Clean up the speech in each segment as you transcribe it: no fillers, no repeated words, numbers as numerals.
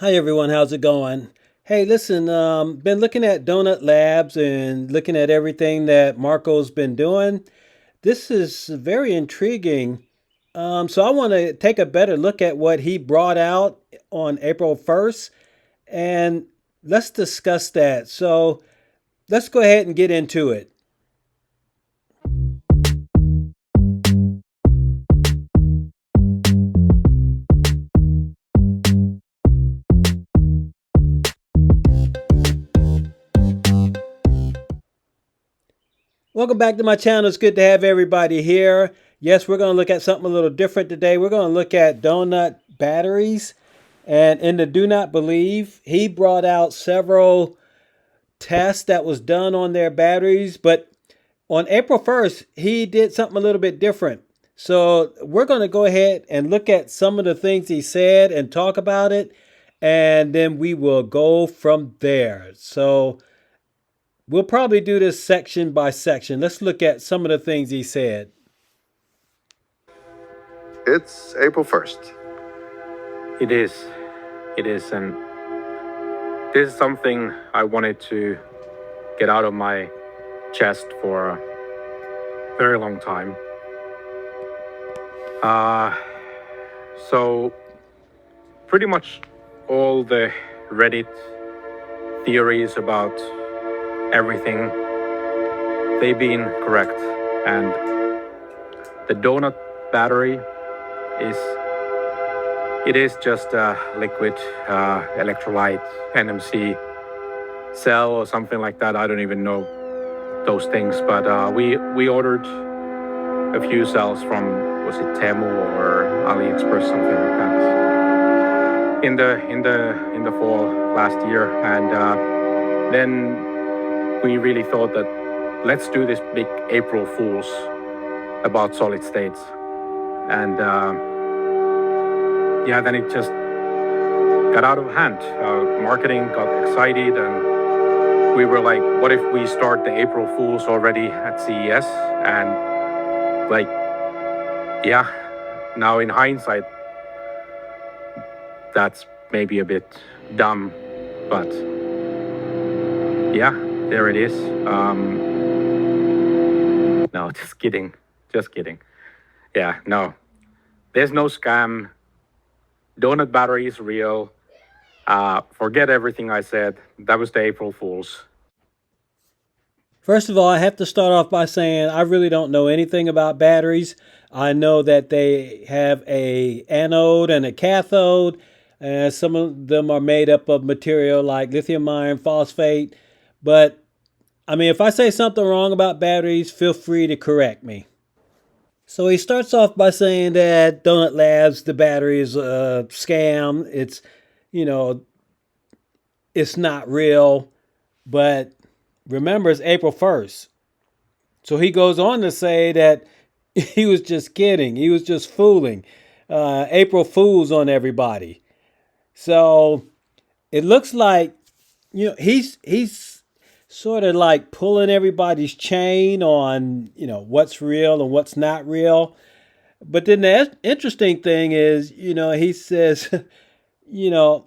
Hi everyone, how's it going? Hey, listen, been looking at Donut Labs and looking at everything that Marco's been doing. This is very intriguing. So I want to take a better look at what he brought out on April 1st, and let's discuss that. So let's go ahead and get into it. Welcome back to my channel. It's good to have everybody here. Yes, we're going to look at something a little different today. We're going to look at donut batteries. And in the Do Not Believe, he brought out several tests that was done on their batteries. But on April 1st, he did something a little bit different. So we're going to go ahead and look at some of the things he said and talk about it. And then we will go from there. So we'll probably do this section by section. Let's look at some of the things he said. It's April 1st. It is. It is. And this is something I wanted to get out of my chest for a very long time. So pretty much all the Reddit theories about everything, they've been correct. And the donut battery is just a liquid electrolyte NMC cell or something like that. I don't even know those things, but we ordered a few cells from, was it Temu or AliExpress, something like that, in the fall last year. And then we really thought that let's do this big April Fools about solid states. And then it just got out of hand. Marketing got excited, and we were like, what if we start the April Fools already at CES? And now in hindsight, that's maybe a bit dumb, but yeah, there it is. No, just kidding. Yeah, no, there's no scam. Donut battery is real. Forget everything I said. That was the April Fools. First of all, I have to start off by saying I really don't know anything about batteries. I know that they have a anode and a cathode, and some of them are made up of material like lithium iron phosphate. But I mean, if I say something wrong about batteries, feel free to correct me. So he starts off by saying that Donut Labs, the battery is a scam. You know, it's not real. But remember, it's April 1st. So he goes on to say that he was just kidding. He was just fooling. April Fools on everybody. So it looks like, he's sort of like pulling everybody's chain on, what's real and what's not real. But then the interesting thing is, he says, you know,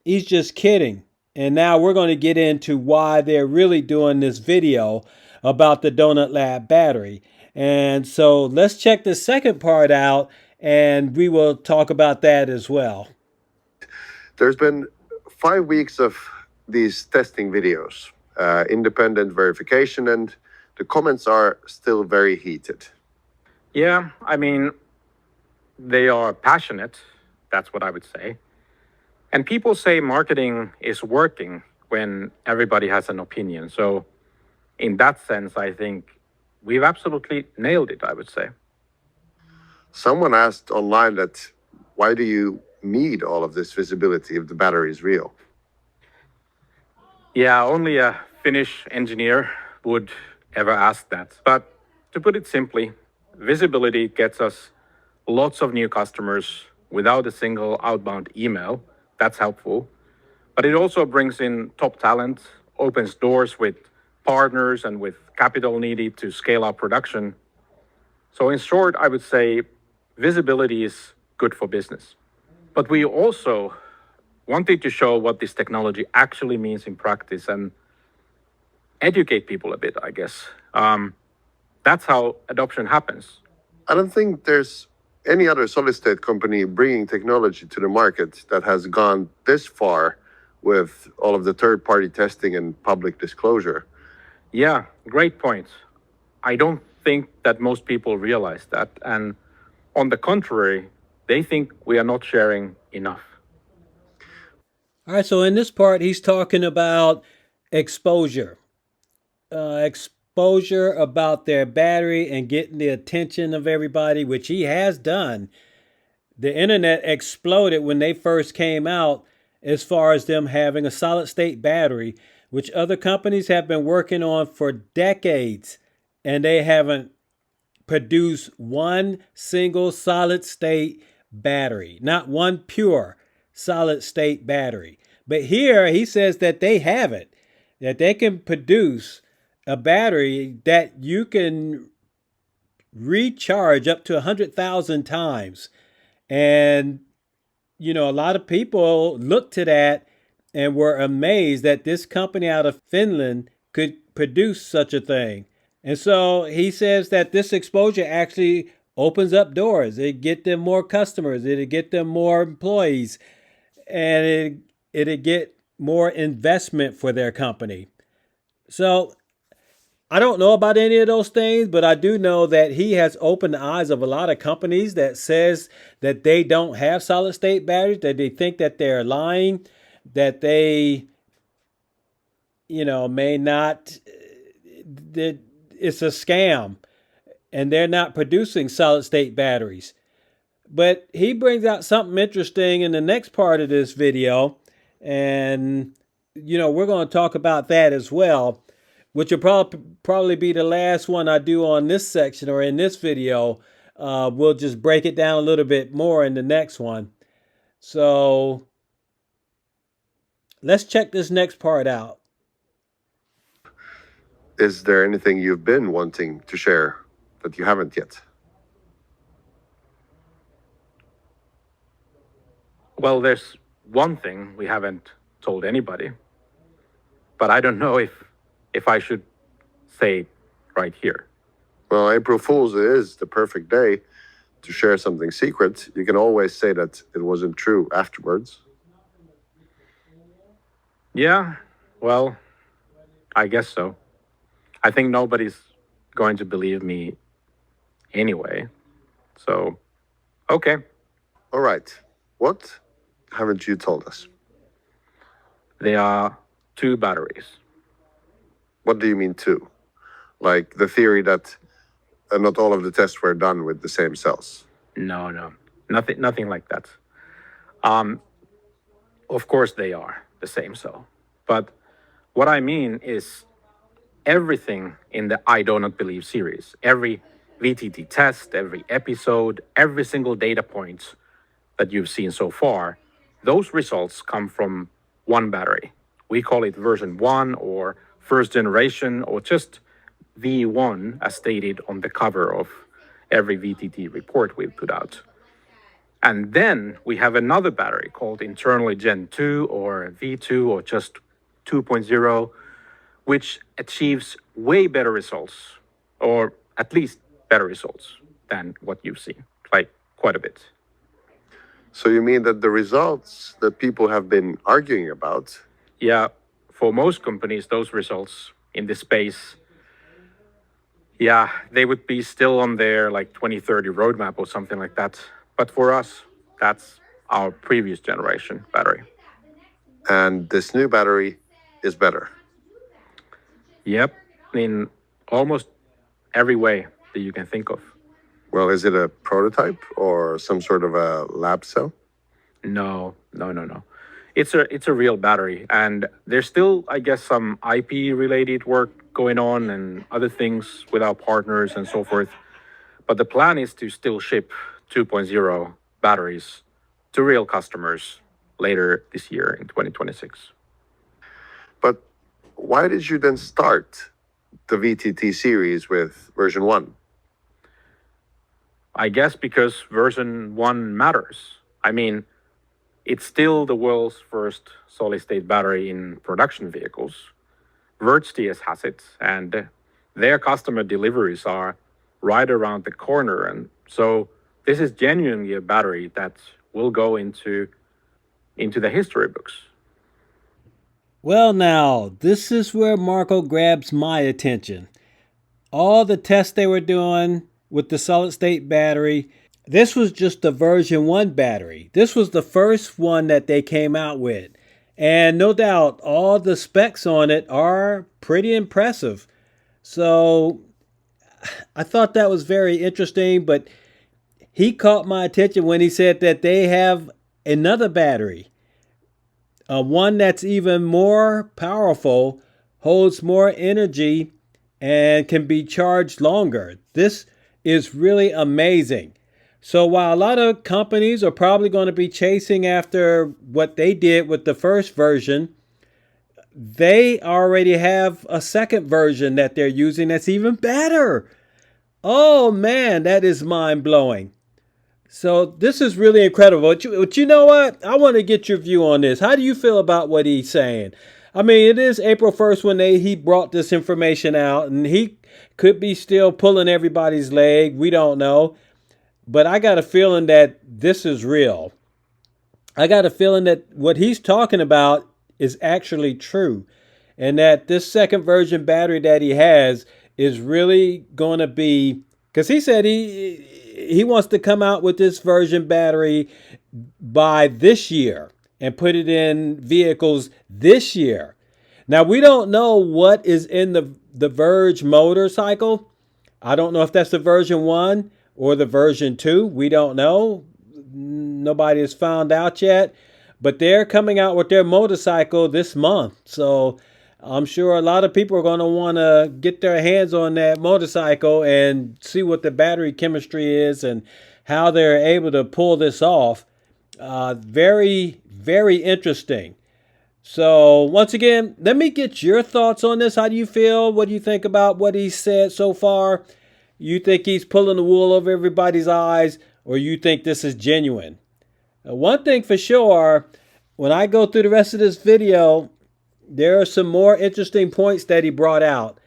he's just kidding. And now we're going to get into why they're really doing this video about the Donut Lab battery. And so let's check the second part out, and we will talk about that as well. There's been 5 weeks of these testing videos, independent verification, and the comments are still very heated. Yeah, I mean, they are passionate. That's what I would say. And people say marketing is working when everybody has an opinion. So in that sense, I think we've absolutely nailed it, I would say. Someone asked online that, why do you need all of this visibility if the battery is real? Yeah, only a Finnish engineer would ever ask that. But to put it simply, visibility gets us lots of new customers without a single outbound email. That's helpful. But it also brings in top talent, opens doors with partners and with capital needed to scale up production. So in short, I would say visibility is good for business. But we also wanted to show what this technology actually means in practice and educate people a bit, I guess. That's how adoption happens. I don't think there's any other solid state company bringing technology to the market that has gone this far with all of the third party testing and public disclosure. Yeah, great point. I don't think that most people realize that. And on the contrary, they think we are not sharing enough. All right, so in this part, he's talking about exposure. Exposure about their battery and getting the attention of everybody, which he has done. The internet exploded when they first came out as far as them having a solid state battery, which other companies have been working on for decades, and they haven't produced one single solid state battery, not one pure solid state battery. But here he says that they have it, that they can produce a battery that you can recharge up to 100,000 times. And, a lot of people looked to that and were amazed that this company out of Finland could produce such a thing. And so he says that this exposure actually opens up doors. It get them more customers. It'll get them more employees, and it'll get more investment for their company. So I don't know about any of those things, but I do know that he has opened the eyes of a lot of companies that says that they don't have solid state batteries, that they think that they're lying, that they, may not, that it's a scam and they're not producing solid state batteries. But he brings out something interesting in the next part of this video. And, we're going to talk about that as well, which will probably be the last one I do on this section or in this video. We'll just break it down a little bit more in the next one. So let's check this next part out. Is there anything you've been wanting to share that you haven't yet? Well, there's one thing we haven't told anybody, but I don't know if I should say it right here. Well, April Fool's is the perfect day to share something secret. You can always say that it wasn't true afterwards. Yeah, well, I guess so. I think nobody's going to believe me anyway. So, okay. All right. What haven't you told us? There are 2 batteries. What do you mean two? Like the theory that not all of the tests were done with the same cells? No, nothing like that. Of course they are the same cell. But what I mean is everything in the I Do Not Believe series, every VTT test, every episode, every single data point that you've seen so far, those results come from one battery. We call it version 1 or first generation or just V1 as stated on the cover of every VTT report we've put out. And then we have another battery called internally Gen 2 or V2 or just 2.0, which achieves way better results, or at least better results than what you've seen, like quite a bit. So you mean that the results that people have been arguing about? Yeah, for most companies, those results in this space, yeah, they would be still on their like 2030 roadmap or something like that. But for us, that's our previous generation battery. And this new battery is better. Yep, in almost every way that you can think of. Well, is it a prototype or some sort of a lab cell? No. It's a real battery, and there's still, I guess, some IP related work going on and other things with our partners and so forth. But the plan is to still ship 2.0 batteries to real customers later this year in 2026. But why did you then start the VTT series with version 1? I guess because version 1 matters. I mean, It's still the world's first solid-state battery in production vehicles. VergeTS has it, and their customer deliveries are right around the corner. And so this is genuinely a battery that will go into the history books. Well, now, this is where Marco grabs my attention. All the tests they were doing with the solid-state battery, this was just the version 1 battery. This was the first one that they came out with. And no doubt, all the specs on it are pretty impressive. So I thought that was very interesting, but he caught my attention when he said that they have another battery, one that's even more powerful, holds more energy, and can be charged longer. This is really amazing. So while a lot of companies are probably going to be chasing after what they did with the first version, they already have a second version that they're using that's even better. Oh man, that is mind-blowing. So this is really incredible. But you know what? I want to get your view on this. How do you feel about what he's saying? I mean, it is April 1st when he brought this information out, and he could be still pulling everybody's leg. We don't know. But I got a feeling that this is real. I got a feeling that what he's talking about is actually true. And that this second version battery that he has is really going to be, because he said he wants to come out with this version battery by this year and put it in vehicles this year. Now, we don't know what is in the Verge motorcycle. I don't know if that's the version 1 or the version 2. We don't know. Nobody has found out yet. But they're coming out with their motorcycle this month. So I'm sure a lot of people are going to want to get their hands on that motorcycle and see what the battery chemistry is and how they're able to pull this off. Very, very interesting. So once again, let me get your thoughts on this. How do you feel? What do you think about what he said so far? You think he's pulling the wool over everybody's eyes, or you think this is genuine? One thing for sure, when I go through the rest of this video, there are some more interesting points that he brought out,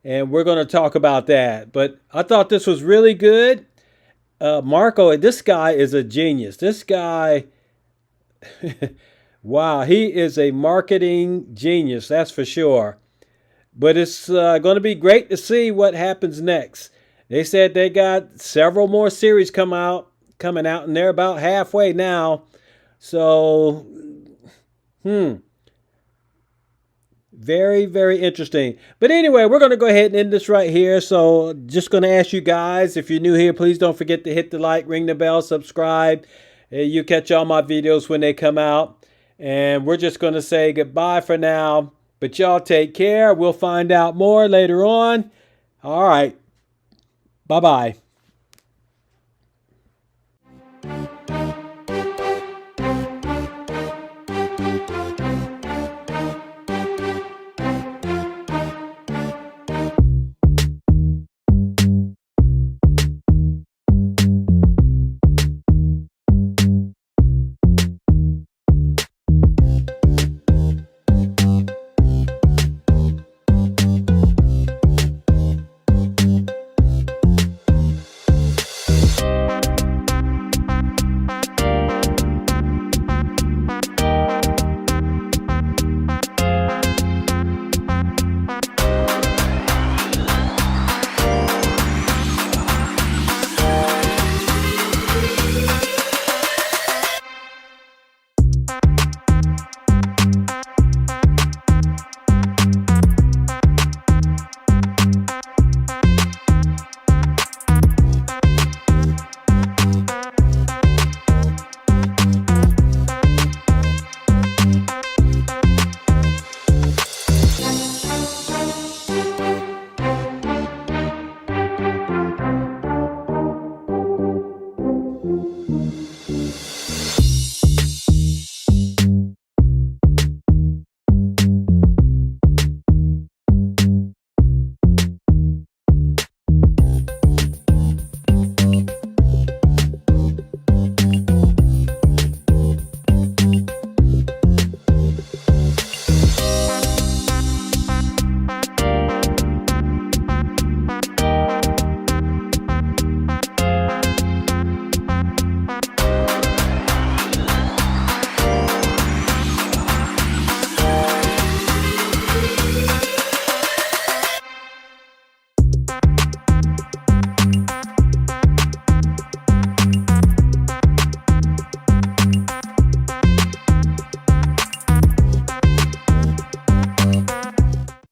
and we're going to talk about that. But I thought this was really good. Marco, this guy is a genius. This guy, wow, he is a marketing genius, that's for sure. But it's going to be great to see what happens next. They said they got several more series coming out, and they're about halfway now. So, very, very interesting. But anyway, we're going to go ahead and end this right here. So just going to ask you guys, if you're new here, please don't forget to hit the like, ring the bell, subscribe. You catch all my videos when they come out. And we're just going to say goodbye for now. But y'all take care. We'll find out more later on. All right. Bye-bye.